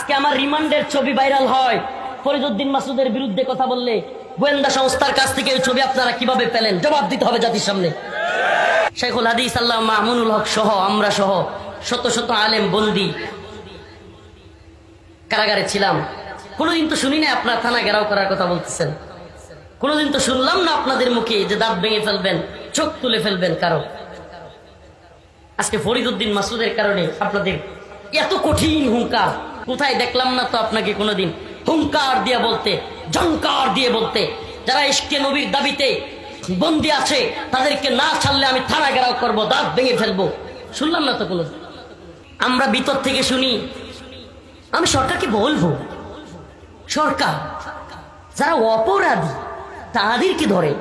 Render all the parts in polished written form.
আজকে আমার রিমান্ডের ছবি ভাইরাল হয়, ফরিদউদ্দিন মাসুদের বিরুদ্ধে কথা বললে গোয়েন্দা সংস্থার কাছ থেকে এই ছবি আপনারা কিভাবে পেলেন? জবাব দিতে হবে জাতির সামনে। শাইখুল হাদিস আল্লামা মামুনুল হক সহ আমরা সহ শত শত আলেম বন্দি কারাগারে ছিলাম। কোনোদিন তো শুনি না আপনার থানা ঘেরাও করার কথা বলতেছেন, কোনোদিন তো শুনলাম না আপনাদের মুখে যে দাঁত ভেঙে ফেলবেন, চোখ তুলে ফেলবেন কারো। আজকে ফরিদউদ্দিন মাসুদের কারণে আপনাদের এত কঠিন হুঙ্কার, কোথায় দেখলাম না তো আপনাকে কোনোদিন হুঙ্কার দিয়ে বলতে, ঝংকার দিয়ে বলতে, যারা ইশকে নবীর দাবিতে বন্দী আছে তাদেরকে না ছাড়লে আমি থানা ঘেরাও করবো, দাঁত ভেঙে ফেলবো। শুনলাম না তো কোনোদিন। আমরা ভিতর থেকে শুনি। আমি সরকারকে বলবো, সরকার যারা অপরাধী তাদেরকে ধরে,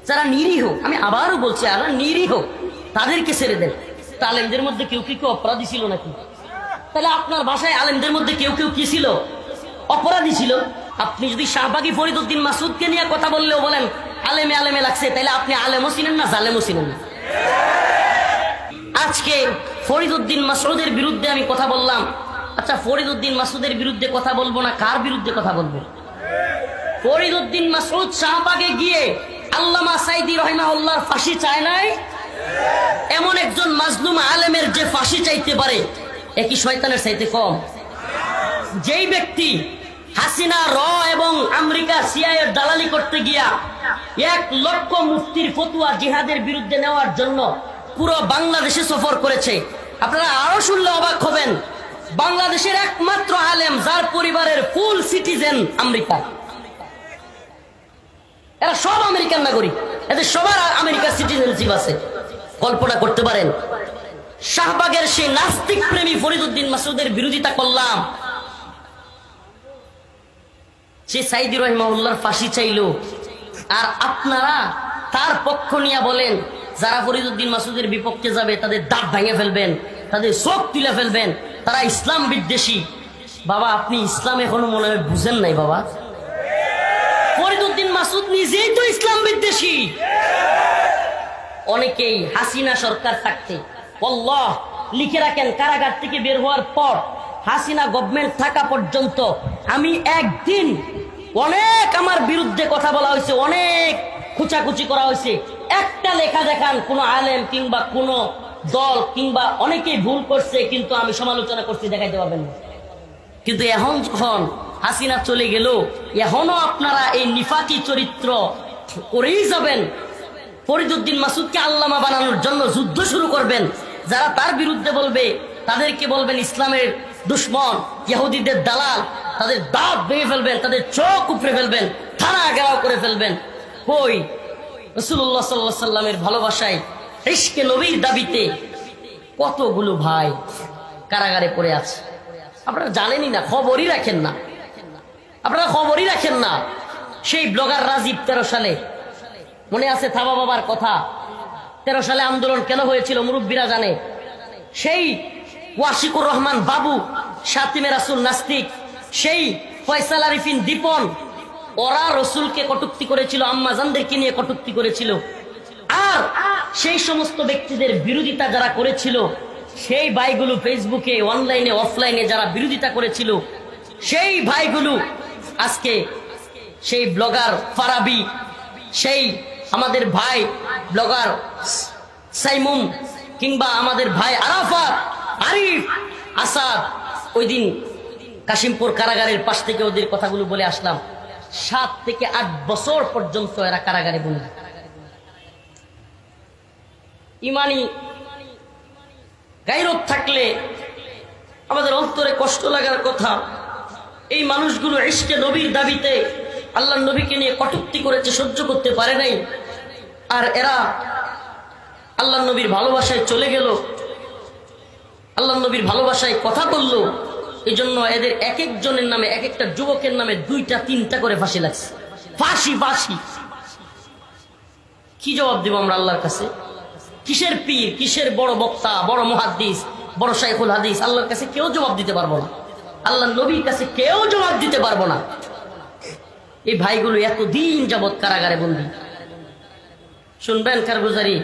যারা নিরীহ, আমি আবারও বলছি যারা নিরীহ তাদেরকে ছেড়ে দেন। তা আলেমদের মধ্যে কেউ কেউ অপরাধী ছিল নাকি? তাহলে আপনার ভাষায় আলেমদের মধ্যে কেউ কেউ কি ছিল? অপরাধী ছিল। আপনি যদি শাহবাগী ফরিদউদ্দিন মাসুদকে নিয়ে কথা বললেও বলেন আলেমে আলেমে লাগছে, তাহলে আপনি আলেমও ছিলেন না, জালেমও ছিলেন না। আজকে ফরিদউদ্দিন মাসুদের বিরুদ্ধে আমি কথা বললাম। আচ্ছা, ফরিদউদ্দিন মাসুদের বিরুদ্ধে কথা বলবো না, কার বিরুদ্ধে কথা বলবো? ফরিদউদ্দিন মাসুদ শাহবাগে গিয়ে আল্লামা সাইদি রাহিমাহুল্লাহর ফাঁসি চায় নাই? এমন একজন মাজলুম আলেমের যে ফাঁসি চাইতে পারে, একই শয়তানের চাইতে কম? যেই ব্যক্তি হাসিনা র এবং আমেরিকা সিআইএর দালালি করতে গিয়া 1 লক্ষ মুফতির ফতুয়া জিহাদের বিরুদ্ধে নেওয়ার জন্য পুরো বাংলাদেশে সফর করেছে। আপনারা আরো শুনলে অবাক হবেন, বাংলাদেশের একমাত্র আলেম যার পরিবারের ফুল সিটিজেন আমেরিকা। এরা সব আমেরিকান নাগরিক, এদের সবার আমেরিকার সিটিজেনশিপ আছে। কল্পনা করতে পারেন? শাহবাগের সেই নাস্তিক প্রেমী ফরিদউদ্দিন মাসুদের বিরোধিতা করলাম, সে সাইদি রাহিমাহুল্লাহর ফাঁসি চাইল, আর আপনারা তার পক্ষ নিয়ে বলেন যারা ফরিদউদ্দিন মাসুদের বিপক্ষে যাবে তাদের দাঁত ভেঙে ফেলবেন, তাদের চোখ তুলে ফেলবেন, তারা ইসলাম বিদ্বেষী। বাবা, আপনি ইসলাম এখনো মনে হয় বুঝেন নাই বাবা। ফরিদউদ্দিন মাসুদ নিজেই তো ইসলাম বিদ্বেষী। অনেকেই হাসিনা সরকার থাকতে, আল্লাহ লিখে রাখেন, কারাগার থেকে বের হওয়ার পর হাসিনা গভর্নমেন্ট থাকা পর্যন্ত আমি একদিন অনেক আমার বিরুদ্ধে কথা বলা হয়েছে, অনেক খুচাখুচি করা হয়েছে, একটা লেখা দেখান কোন আলেম কিংবা কোন দল কিংবা অনেকেই ভুল করছে কিন্তু আমি সমালোচনা করছি, দেখাইতে পারবেন না। কিন্তু এখন যখন হাসিনা চলে গেল, এখনো আপনারা এই নিফাকি চরিত্র করেই যাবেন। ফরিদউদ্দিন মাসুদকে আল্লামা বানানোর জন্য যুদ্ধ শুরু করবেন। যারা তার বিরুদ্ধে বলবে তাদেরকে বলবেন ইসলামের দুশ্মন, ইহুদিদের দালাল, তাদের দাঁত ভেঙে ফেলবেন, তাদের চোখ উপড়ে ফেলবেন, থানা ঘেরাও করে ফেলবেন। কই রাসূলুল্লাহ সাল্লাল্লাহু আলাইহি সাল্লামের ভালোবাসায়, ইশকে নবীর দাবিতে কতগুলো ভাই কারাগারে পড়ে আছে। আপনারা জানেনই না, খবরই রাখেন না, আপনারা খবরই রাখেন না। সেই ব্লগার রাজীব 13 সালে, মনে আছে থাবা বাবার কথা? 13 সালে আন্দোলন কেন হয়েছিল মুরব্বীরা জানে। সেই ওয়াশিকুর রহমান বাবু, শাতিমে রাসূল নাস্তিক, সেই ফয়সাল আরিফিন দীপন, ওরা রসুলকে কটূক্তি করেছিল, আম্মাজানদেরকে নিয়ে কটূক্তি করেছিল। আর সেই সমস্ত ব্যক্তিদের বিরোধিতা যারা করেছিল, সেই ভাইগুলো ফেসবুকে, অনলাইনে, অফলাইনে যারা বিরোধিতা করেছিল, সেই ভাইগুলো আজকে সেই ব্লগার ফারাবি, সেই আমাদের ভাই ব্লগার সাইমুম, কিংবা আমাদের ভাই আরাফাত, আরিফ, আসাদ, ওই দিন কাশিমপুর কারাগারের পাশ থেকে ওদের কথাগুলো বলে আসলাম। 7 থেকে 8 বছর পর্যন্ত এরা কারাগারে বন্দী। ইমানি গায়রত থাকলে আমাদের অন্তরে কষ্ট লাগার কথা। এই মানুষগুলো ইশকে নবীর দাবিতে আল্লাহর নবীকে নিয়ে কটূক্তি করেছে, সহ্য করতে পারে নাই, আর এরা আল্লাহর নবীর ভালোবাসায় চলে গেল, আল্লাহর নবীর ভালোবাসায় কথা বললো। এই জন্য এদের এক একজনের নামে, এক একটা যুবকের নামে 2টা 3টা করে ফাঁসি লাগছে। ফাঁসি ফাঁসি। কি জবাব দিব আমরা আল্লাহর কাছে? কিসের পীর, কিসের বড় বক্তা, বড় মুহাদ্দিস, বড় শাইখুল হাদিস? আল্লাহর কাছে কেউ জবাব দিতে পারবো না, আল্লাহর নবীর কাছে কেউ জবাব দিতে পারবো না। এই ভাইগুলো এতদিন যাবৎ কারাগারে বন্দী। শুনবেন কারগুজারি?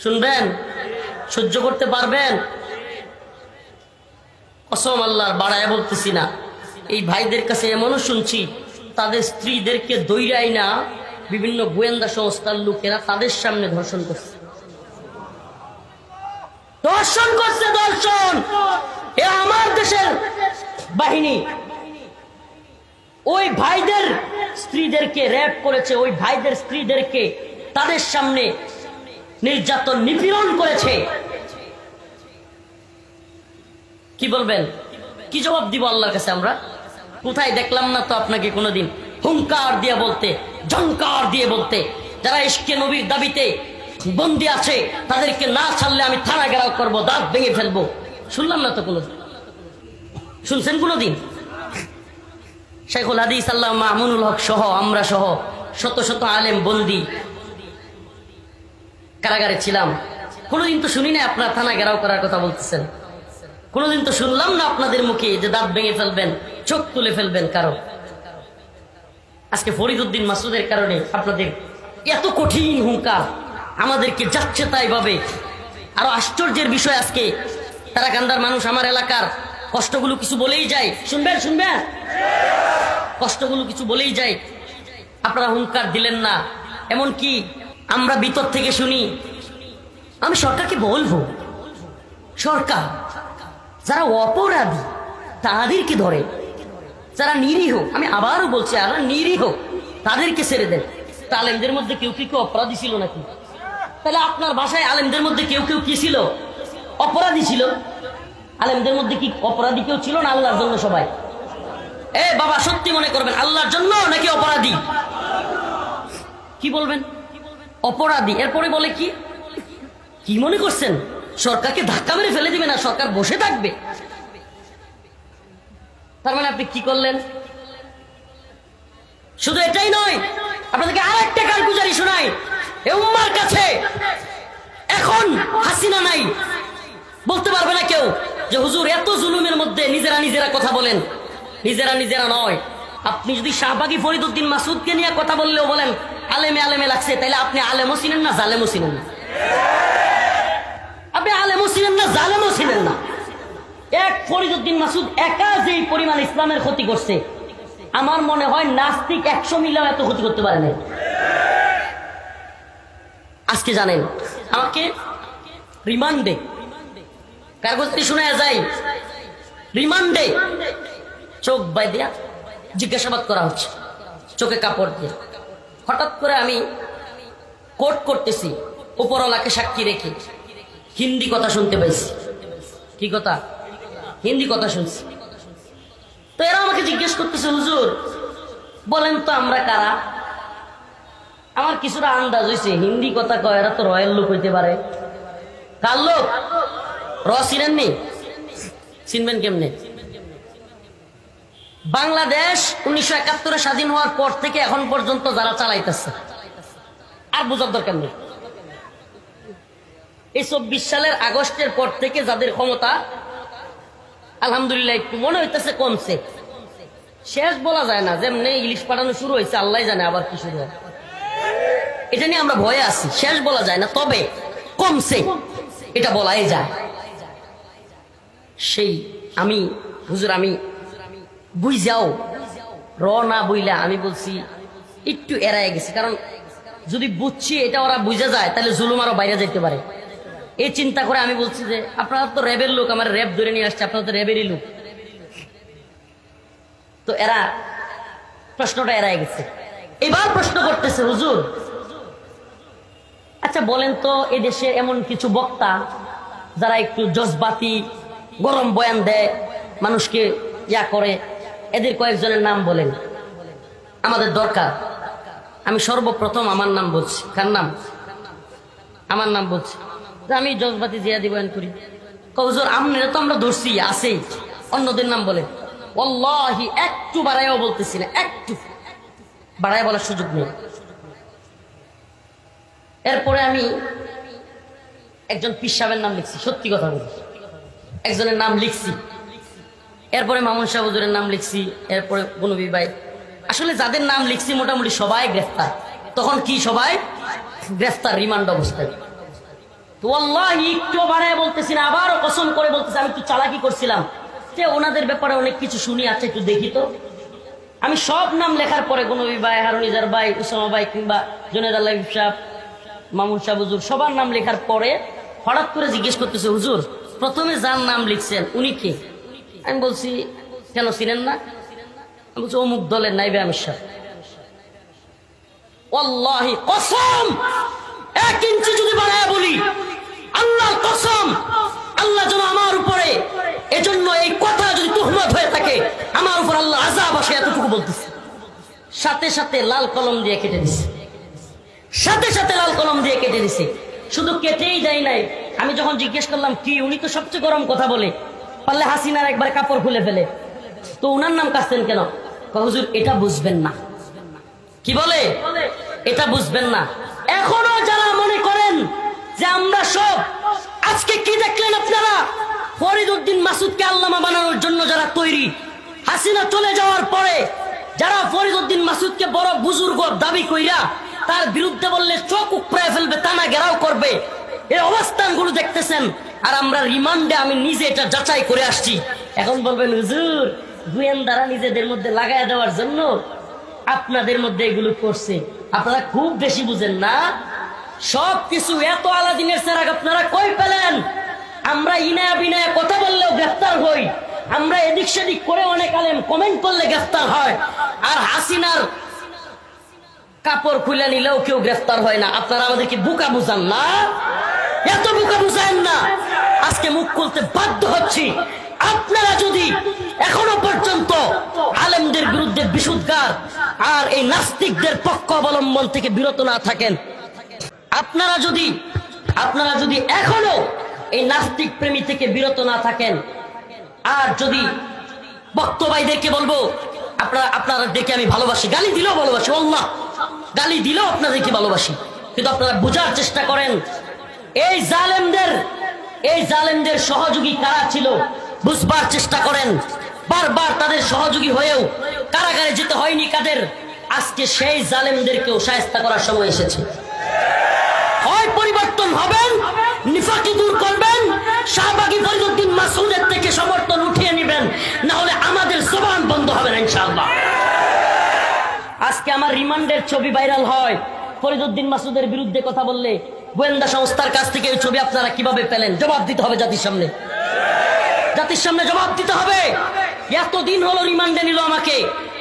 শুনবেন? সহ্য করতে পারবেন? কসম আল্লাহর, বাড়ায় বলতেছি না। এই ভাইদের কাছে এমনও শুনছি, তাদের স্ত্রীদেরকে দৈরাই না বিভিন্ন গোয়েন্দা সংস্থার লোকেরা তাদের সামনে ধর্ষণ করছে। ধর্ষণ করছে, ধর্ষণ। এ আমার দেশের বাহিনী ওই ভাইদের স্ত্রীদেরকে র্যাপ করেছে, ওই ভাইদের স্ত্রীদেরকে তাদের সামনে নির্যাতন নিপীড়ন করেছে। কি বলবেন, কি জবাব দিব আল্লাহর কাছে আমরা? কোথায় দেখলাম না তো আপনাকে কোনোদিন হুঙ্কার দিয়ে বলতে, ঝংকার দিয়ে বলতে, যারা ইশকে নবীর দাবিতে বন্দি আছে তাদেরকে না ছাড়লে আমি থানা ঘেরাও করবো, দাঁত ভেঙে ফেলবো। শুনলাম না তো কোনোদিন। শুনছেন কোনোদিন? শেখুল হাদিস আল্লাহ মামুনুল হক সহ, আমরা সহ শত শত আলেম বন্দি কারাগারে ছিলাম। কোনোদিন তো শুনি না আপনার থানা ঘেরাও করার কথা বলতেছেন। কোনোদিন তো শুনলাম না আপনাদের মুখে যে দাঁত ভেঙে ফেলবেন, চোখ তুলে ফেলবেন কারো। আজকে ফরিদউদ্দিন মাসুদের কারণে আপনাদের এত কঠিন হুঙ্কার, আমাদেরকে যাচ্ছে তাই ভাবে। আরো আশ্চর্যের বিষয়, আজকে তারাকান্দার মানুষ আমার এলাকার কষ্টগুলো কিছু বলেই যায়। শুনবেন শুনবেন, কষ্টগুলো কিছু বলেই যায়, আপনারা হুঙ্কার দিলেন না। এমন কি আমরা ভিতর থেকে শুনি, আমি সরকারকে বলবো, সরকার যারা অপরাধী তাদেরকে ধরে, যারা নিরীহ, আমি আবারও বলছি আর নিরীহ তাদেরকে ছেড়ে দেন। তা আলেমদের মধ্যে কেউ কি কেউ অপরাধী ছিল নাকি? তাহলে আপনার ভাষায় আলেমদের মধ্যে কেউ কেউ কি ছিল? অপরাধী ছিল। আলেমদের মধ্যে কি অপরাধী কেউ ছিল না? আল্লাহর জন্য সবাই। এ বাবা, সত্যি মনে করবেন, আল্লাহর জন্য নাকি অপরাধী? কি বলবেন? অপরাধী। এরপরে বলে কি কি মনে করছেন সরকারকে ধাক্কা মেরে ফেলে দিবে না, সরকার বসে থাকবে? তার মানে আপনি কি করলেন? শুধু এটাই নয়, আপনাদেরকে আরেকটা কারগুজারি শোনাই। এ উম্মার কাছে এখন হাসিনা নাই, বলতে পারবে না কেউ যে হুজুর এত জুলুমের মধ্যে নিজেরা নিজেরা কথা বলেন। নিজেরা নিজেরা নয়, আপনি যদি শাহবাগী ফরিদউদ্দিন মাসুদকে নিয়ে কথা বললেও বলেন আলেমে আলেমে লাগছে, তাইলে আপনি আলেমও চিনেন না, জালেমও চিনেন না। আপনি আলেমও চিনেন না, জালেমও চিনেন না। এক ফরিদউদ্দিন মাসুদ একা যেই পরিমাণ ইসলামের ক্ষতি করছে, আমার মনে হয় নাস্তিক 100 মিলেও এত ক্ষতি করতে পারে না। আজকে জানেন আমাকে রিমান্ডে, কাগজটি শোনা যায়, রিমান্ডে চোখ বাইদিয়া জিজ্ঞাসাবাদ করা হচ্ছে, চোখে কাপড় দিয়ে। হঠাৎ করে আমি কোর্ট করতেছি উপরওয়ালাকে সাক্ষী রেখে, হিন্দি কথা শুনতে পাইছি। কি কথা? হিন্দি কথা শুনছি। তো এরা আমাকে জিজ্ঞেস করতেছে, হুজুর বলেন তো আমরা কারা? আমার কিছুটা আন্দাজ হয়েছে, হিন্দি কথা কয়, এরা তো রয়্যাল লোক হইতে পারে। কার লোক? চিনেননি? চিনবেন কেমনে? বাংলাদেশ 1971 স্বাধীন হওয়ার পর থেকে এখন পর্যন্ত যারা চালাইতেছে, আর বোঝার দরকার নেই। এই 24 সালের আগস্টের পর থেকে যাদের ক্ষমতা, আলহামদুলিল্লাহ একটু মনে হইতেছে কমছে। শেষ বলা যায় না, যেমনি ইলিশ পাঠানো শুরু হয়েছে আল্লাহ জানে আবার কি শুরু হয়, এটা নিয়ে আমরা ভয়ে আছি। শেষ বলা যায় না, তবে কমছে এটা বলাই যায়। সেই আমি হুজুর, আমি বুঝাও না বইলা আমি বলছি একটু এড়ায় গেছি, কারণ যদি বুঝছি এটা ওরা বুঝে যায় তাহলে জুলুম আরো বাইরে যেতে পারে। এই চিন্তা করে আমি বলছি যে আপনারা তো র্যাবের লোক, আমার র্যাব ধরে নিয়ে আসছে, আপনারা তো র্যাবেরই লোক। তো এরা প্রশ্নটা এড়ায় গেছে। এবার প্রশ্ন করতেছে, হুজুর আচ্ছা বলেন তো, এদেশে এমন কিছু বক্তা যারা একটু জজবাতি গরম বয়ান দেয়, মানুষকে ইয়া করে, এদের কয়েকজনের নাম বলেন, আমাদের দরকার। আমি সর্বপ্রথম আমার নাম বলছি। কার নাম? আমার নাম বলছি। আমি জজবাতি জিয়াদি বয়ান করি। হুজুর আপনারা তো আমরা ধরছি, আছেই, অন্যদের নাম বলেন। ওয়াল্লাহি একটু বাড়াইও বলতেছি না, একটু বাড়াই বলার সুযোগ নেই। এরপরে আমি একজন পীর সাহেবের নাম লিখছি, সত্যি কথা বলি, একজনের নাম লিখছি। এরপরে মামুন শাহ হুজুরের নাম লিখছি। এরপরে গনবী ভাই, আসলে যাদের নাম লিখছি মোটামুটি সবাই গ্রেফতার। তখন কি সবাই গ্রেফতার, রিমান্ড অবস্থায়। তো আল্লাহ একটু বাড়ায় বলতেছি না, আবারও কসম করে বলতেছি, আমি একটু চালাকি করছিলাম। লিস্টে ওনাদের ব্যাপারে অনেক কিছু শুনি, আচ্ছা একটু দেখি তো। আমি সব নাম লেখার পরে গনবী ভাই, হারুনিজার ভাই, উসামা ভাই কিংবা জুনেদ আল্লাহ সাহেব, মামুন সাহেব, হুজুর সবার নাম লেখার পরে হঠাৎ করে জিজ্ঞেস করতেছে, হুজুর প্রথমে যার নাম লিখছেন উনি কে? আমি বলছি কেন চিনেন না? আমি বলছি অমুক দলের নাইবে আমির সাহেব। ওয়াল্লাহি কসম, 1 ইঞ্চি যদি বানায় বলি, আল্লাহর কসম, আল্লাহ যেন আমার উপরে এজন্য এই কথা যদি তুহমত হয়ে থাকে, আমার উপর আল্লাহ আযাব আসে, এতটুকু বলতেছে। সাথে সাথে লাল কলম দিয়ে কেটে দিছে, সাথে সাথে লাল কলম দিয়ে কেটে দিছে। শুধু কেটেই দেয় নাই, আমি যখন জিজ্ঞেস করলাম কি, উনি তো সবচেয়ে গরম কথা বলে, পারলে হাসিনার একবার কাপড় খুলে ফেলে, তো উনার নাম কাটছেন কেন? হুজুর এটা বুঝবেন না। কি বলে? এটা বুঝবেন না। এখনো যারা মনে করেন যে আমরা সব, আজকে কি দেখলেন আপনারা? ফরিদ উদ্দিন মাসুদকে আল্লামা বানানোর জন্য যারা তৈরি, হাসিনা চলে যাওয়ার পরে যারা ফরিদ উদ্দিন মাসুদকে বড় বুজুর্গ দাবি কইরা তার বিরুদ্ধে বললে চোখ উপড়ায় ফেলবে, টানা ঘেরাও করবে, এই অবস্থানগুলো দেখতেছেন। আর আমরা রিমান্ডে, আমি নিজে এটা যাচাই করে আসছি। এখন বলবেন হুজুর গোয়েন্দারা নিজেদের মধ্যে লাগাই দেওয়ার জন্য আপনাদের মধ্যে এগুলো করছে। আপনারা খুব বেশি বুঝেন না। সবকিছু এত আলাদিনের চেরাগ আপনারা কই পেলেন? আমরা ইনায়া বিনায়া কথা বললেও গ্রেফতার হই, আমরা এদিক সেদিক করে অনেক আলেম কমেন্ট করলে গ্রেফতার হয়, আর হাসিনার কাপড় খুলে নিলেও কেউ গ্রেফতার হয় না। আপনারা আমাদেরকে বোকা বুঝান না, এত বোকা বুঝান না। আজকে মুখ খুলতে বাধ্য হচ্ছি। আপনারা যদি এখনো পর্যন্ত আলেমদের বিরুদ্ধে বিশুদ্ধার আর এই নাস্তিকদের পক্ষ অবলম্বন থেকে বিরত না থাকেন, আপনারা যদি এখনো এই নাস্তিক প্রেমী থেকে বিরত না থাকেন, আর যদি বক্তব্যদেরকে বলবো আপনাদেরকে আমি ভালোবাসি, গালি দিলেও ভালোবাসি, আল্লাহ গালি দিলেও আপনাদেরকে ভালোবাসি, কিন্তু আপনারা বোঝার চেষ্টা করেন এই জালেমদের সহযোগী কারা ছিল, বুঝবার চেষ্টা করেন। বারবার তাদের সহযোগী হয়েও কারাগারে যেতে হয়নি কাদের। আজকে সেই জালেমদেরকেও শায়েস্তা করার সময় এসেছে। হয় পরিবর্তন হবেন, নিফাকি দূর করবেন, শাহবাগী ফরিদ উদ্দিন মাসুদের থেকে সমর্থন উঠিয়ে নেবেন, না হলে আমাদের জবান বন্ধ হবে না ইনশাআল্লাহ। আজকে আমার রিমান্ডের ছবি ভাইরাল হয়, ফরিদ উদ্দিন মাসুদের বিরুদ্ধে কথা বললে গোয়েন্দা সংস্থার কাছ থেকে এই ছবি আপনারা কিভাবে পেলেন? জবাব দিতে হবে জাতির সামনে, জাতির সামনে জবাব দিতে হবে। এতদিন হলো রিমান্ডে নিল আমাকে,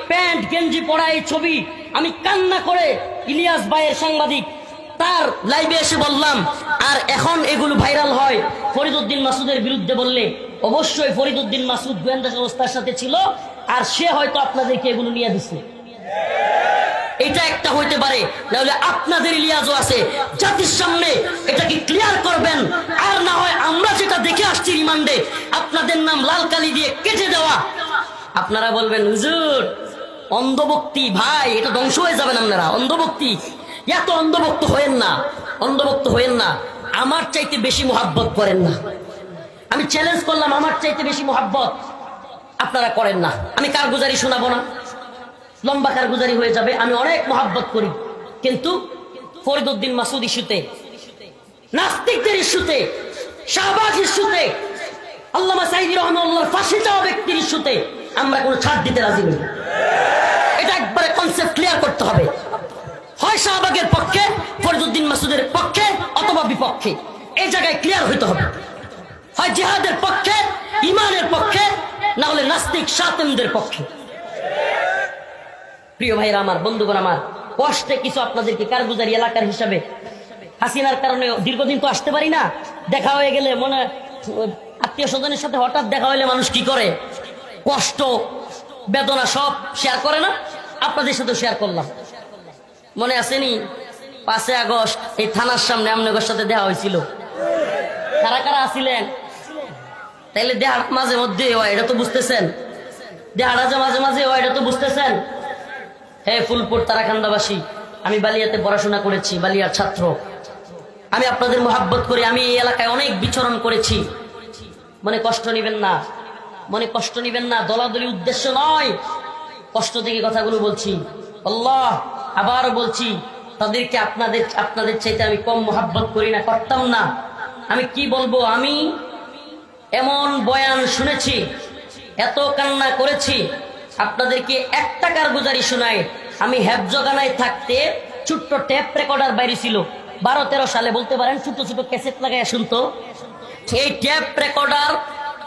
প্যান্ট গেঞ্জি পরা এই ছবি আমি কান্না করে ইলিয়াস ভাইয়ের সাংবাদিক তার লাইভে এসে বললাম, আর এখন এগুলো ভাইরাল হয় ফরিদ উদ্দিন মাসুদের বিরুদ্ধে বললে, অবশ্যই ফরিদ উদ্দিন মাসুদ গোয়েন্দা সংস্থার সাথে ছিল, আর সে হয়তো আপনাদেরকে এগুলো নিয়ে দিচ্ছে। এটা একটা হইতে পারে, নাহলে আপনাদের ইলিয়াজও আছে। জাতির সামনে এটাকে ক্লিয়ার করবেন, আর না হয় আমরা যেটা দেখে আসছি রিমান্ডে, আপনাদের নাম লাল কালি দিয়ে কেটে দেওয়া। আপনারা বলবেন হুজুর অন্ধভক্তি, ভাই এটা ধ্বংস হয়ে যাবেন আপনারা। অন্ধভক্তি, এত অন্ধভক্ত হয়েন না, অন্ধভক্ত হয়েন না। আমার চাইতে বেশি মোহাব্বত করেন না। আমি চ্যালেঞ্জ করলাম, আমার চাইতে বেশি মোহাব্বত আপনারা করেন না। আমি কারগুজারি শোনাবো না, লম্বা কারগুজারি হয়ে যাবে। আমি অনেক মোহাব্বত করি, কিন্তু ফরিদ উদ্দিন মাসুদ ইস্যুতে, নাস্তিকদের ইস্যুতে, শাহবাজ ইস্যুতে, আল্লামা সাঈদী রহমাতুল্লাহর ফাঁসি চাওয়া ব্যক্তির ইস্যুতে আমরা কোনো ছাড় দিতে রাজি নই। এটা একবারে কনসেপ্ট ক্লিয়ার করতে হবে। হয় শাহবাগের পক্ষে, ফরিদ উদ্দিন মাসুদের পক্ষে, অথবা বিপক্ষে। এই জায়গায় ক্লিয়ার হইতে হবে। হয় জিহাদের পক্ষে, ইমানের পক্ষে, না হলে নাস্তিক শাতেমদের পক্ষে। প্রিয় ভাইরা আমার, বন্ধুগণ আমার, কষ্টে কিছু আপনাদেরকে কারগুজারি এলাকার হিসাবে, হাসিনার কারণে দীর্ঘদিন তো আসতে পারি না, দেখা হয়ে গেলে মনে, আত্মীয় স্বজনের সাথে হঠাৎ দেখা হইলে মানুষ কি করে, কষ্ট বেদনা সব শেয়ার করে না? আপনাদের সাথে শেয়ার করলাম। মনে আসেনি 5 আগস্ট এই থানার সামনে আমনগর সাথে দেখা হয়েছিল? কারা কারা আসিলেন? তাইলে দেহার মাঝে মধ্যে হয়, এটা তো বুঝতেছেন। দেহারা যে মাঝে মাঝে হয়, এটা তো বুঝতেছেন। হে ফুলপুর তারাকান্দাবাসী, আমি বালিয়াতে পড়াশোনা করেছি, বালিয়ার ছাত্র। আমি আপনাদের মোহাব্বত করি। আমি এই এলাকায় অনেক বিচরণ করেছি। মনে কষ্ট নিবেন না, মনে কষ্ট নিবেন না। দলাদলি উদ্দেশ্য নয়, কষ্ট থেকে কথাগুলো বলছি। আল্লাহ, আবার বলছি, তাদেরকে আপনাদের চাইতে আমি কম মোহাব্বত করি না, করতাম না। আমি কি বলবো, আমি এমন বয়ান শুনেছি এত কান্না করেছি, আপনাদেরকে 1 টাকার গুজারি শোনাই। আমি হেফজগানায় থাকতে ছোট্ট টেপ রেকর্ডার বাইরে ছিল, 12-13 সালে বলতে পারেন, ছোট ছোট ক্যাসেট লাগাই শুনতো। এই টেপ রেকর্ডার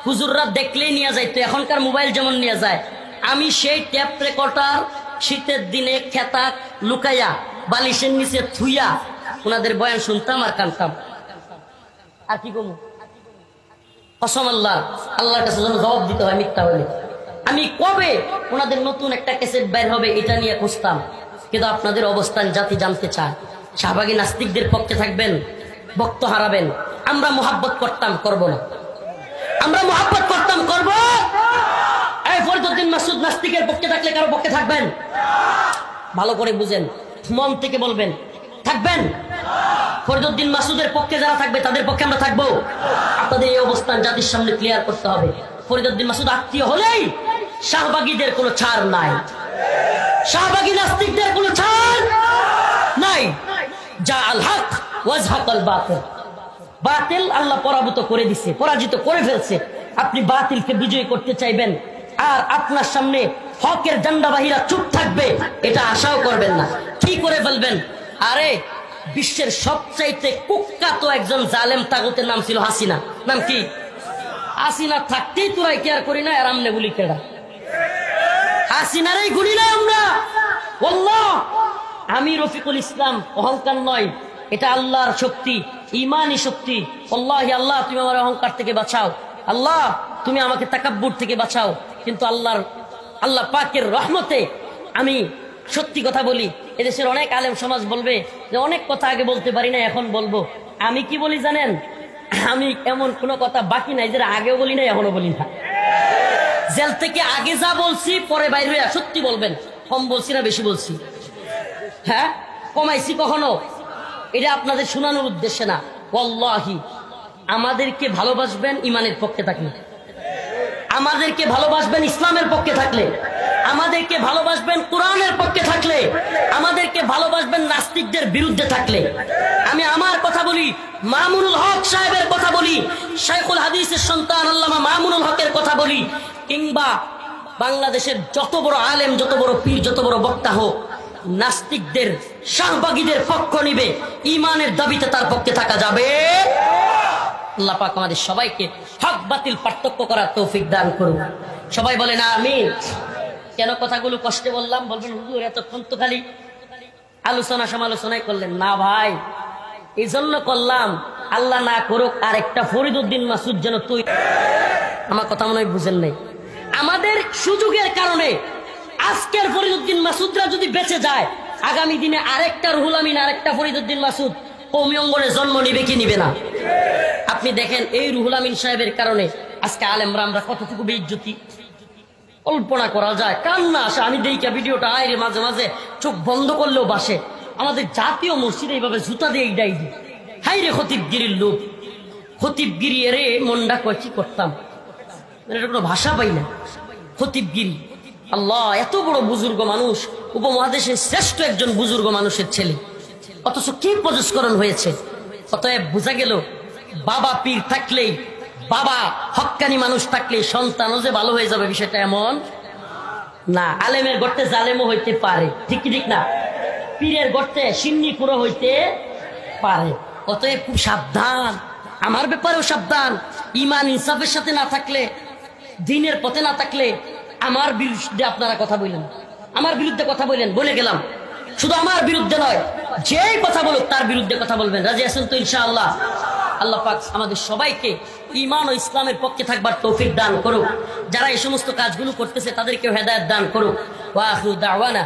হুজুররা দেখলেই নিয়ে যাইতো, এখনকার মোবাইল যেমন নিয়ে যায়। আমি সেই টেপ রেকর্ডার শীতের দিনে খেতা লুকাইয়া বালিশের নিচে থুইয়া ওনাদের বয়ান শুনতাম আর কানতাম। আর কি কমু? কসম আল্লাহ, আল্লাহর কাছে যেন জবাব দিতে হয় মিথ্যা হলে। আমি কবে ওনাদের নতুন একটা ক্যাসেট বের হবে এটা নিয়ে খুঁজতাম। কিন্তু আপনাদের অবস্থান জাতি জানতে চায়। শাহবাগী নাস্তিকদের পক্ষে থাকবেন, বক্ত হারাবেন। আমরা মোহাব্বত করতাম, করব না। আমরা মোহাব্বত করতাম, করব। এই ফরিদউদ্দিন মাসুদ নাস্তিকের পক্ষে থাকলে কারো পক্ষে থাকবেন? ভালো করে বুঝেন, মন থেকে বলবেন, থাকবেন? ফরিদউদ্দিন মাসুদের পক্ষে যারা থাকবে তাদের পক্ষে আমরা থাকবো। আপনাদের এই অবস্থান জাতির সামনে ক্লিয়ার করতে হবে। ফরিদউদ্দিন মাসুদ আত্মীয় হলেই শাহবাগীদের কোনো ছাড় নাই, শাহবাগী নাস্তিকদের কোনো ছাড় নাই। যা আল হক ওয়াজহাকাল বাতিল, বাতিল আল্লাহ পরাভূত করে দিছে, পরাজিত করে ফেলছে। আপনি বাতিলকে বিজয় করতে চাইবেন আর আপনার সামনে হকের জান্ডাবাহীরা চুপ থাকবে, এটা আশাও করবেন না। কি করে ফেলবেন? আরে বিশ্বের সবচাইতে কুখ্যাত একজন জালেম তাগুতের নাম ছিল হাসিনা। নাম কি? হাসিনা থাকতেই তোরাই কেয়ার করি না, আর আমনে গুলি কেডা? হাসিনারই গুলি না আমরা। আল্লাহ, আমি রফিকুল ইসলাম, অহংকার নয়, এটা আল্লাহর শক্তি, ইমানি শক্তি। আল্লাহি আল্লাহ তুমি আমার অহংকার থেকে বাঁচাও, আল্লাহ তুমি আমাকে তাকাব্বুর থেকে বাঁচাও। কিন্তু আল্লাহ পাকের রহমতে আমি সত্যি কথা বলি। এদেশের অনেক আলেম সমাজ বলবে যে অনেক কথা আগে বলতে পারি না, এখন বলবো। আমি কি বলি জানেন? আমি এমন কোনো কথা বাকি নাই যেটা আগেও বলি না, এখনো বলি না। জেল থেকে আগে যা বলছি পরে বাইরে সত্যি বলবেন। কম বলছি না বেশি বলছি? হ্যাঁ, কমাইছি কখনো? এটা আপনাদের শোনানোর উদ্দেশ্যে না। ওয়াল্লাহি আমাদেরকে ভালোবাসবেন ইমানের পক্ষে থাকলে, আমাদেরকে ভালোবাসবেন ইসলামের পক্ষে থাকলে, আমাদেরকে ভালোবাসবেন কোরআনের পক্ষে থাকলে, আমাদেরকে ভালোবাসবেন নাস্তিকদের বিরুদ্ধে থাকলে। আমি আমার কথা বলি, মামুনুল হক সাহেবের কথা বলি, শাইখুল হাদিসের সন্তান আল্লামা মামুনুল হকের কথা বলি, কিংবা বাংলাদেশের যত বড় আলেম, যত বড় পীর, যত বড় বক্তা হোক, নাস্তিকদের শাহবাগীদের পক্ষ নিবে, ইমানের দাবিতে তার পক্ষে থাকা যাবে। আল্লাহ পাক আমাদের সবাইকে হক বাতিল পার্থক্য করার তৌফিক দান করুন। সবাই বলে না আমিন। কেন কথাগুলো কষ্টে বললাম? বলবেন হুজুর এতক্ষণ তো খালি আলোচনা সমালোচনাই করলেন। না ভাই, এই জন্য করলাম, আল্লাহ না করুক আর একটা ফরিদউদ্দিন মাসুদ যেন তুই। আমার কথা মনে হয় বুঝেন নাই। আমাদের সুযোগের কারণে আজকের ফরিদউদ্দিন মাসুদরা যদি বেঁচে যায়, আগামী দিনে আরেকটা রুহুল আমিন, আরেকটা ফরিদউদ্দিন মাসুদ কওমি অঙ্গনে জন্ম নিবে কি নিবে না? আপনি দেখেন এই রুহুল আমিন সাহেবের কারণে আজকে আলেমরা আমরা কতটুকু বেইজ্জতি কল্পনা করা যায়। কান্না আসে। আমি দেখি ভিডিওটা আইরে মাঝে মাঝে চোখ বন্ধ করলেও বাসে। আমাদের জাতীয় মসজিদে এইভাবে জুতা দিয়ে ইডাই দি। হাই রে খতিবগিরির লোক, খতিবগিরি এরে মন্ডা কয় কি করতাম, এটা কোনো ভাষা পাই না। খতিবগিরি, আল্লাহ, এত বড় বুজুর্গ মানুষ, উপমহাদেশের শ্রেষ্ঠ একজন বুজুর্গ মানুষের ছেলে, অথচ কি প্রজস্করণ হয়েছে। অতএব বোঝা গেল বাবা পীর থাকলেই, বাবা হক্কানি মানুষ থাকলেই সন্তানও যে ভালো হয়ে যাবে বিষয়টা এমন না। আলেমের গর্তে জালেমও হইতে পারে, ঠিক ঠিক না? পীরের গর্তে সিন্নি পুরো হইতে পারে। অতএব খুব সাবধান, আমার ব্যাপারেও সাবধান। ইমান ইনসাফের সাথে না থাকলে, দিনের পথে না থাকলে আমার বিরুদ্ধে আপনারা কথা বললেন, আমার বিরুদ্ধে কথা বললেন, বলে গেলাম। শুধু আমার বিরুদ্ধে নয়, যেই কথা বলুক তার বিরুদ্ধে কথা বলবেন। রাজি আছেন তো ইনশাআল্লাহ? আল্লাহ পাক আমাদের সবাইকে ঈমান ও ইসলামের পক্ষে থাকবার তৌফিক দান করুক। যারা এই সমস্ত কাজগুলো করতেছে তাদেরকেও হেদায়েত দান করুক। ওয়া আখিরু দাওয়ানা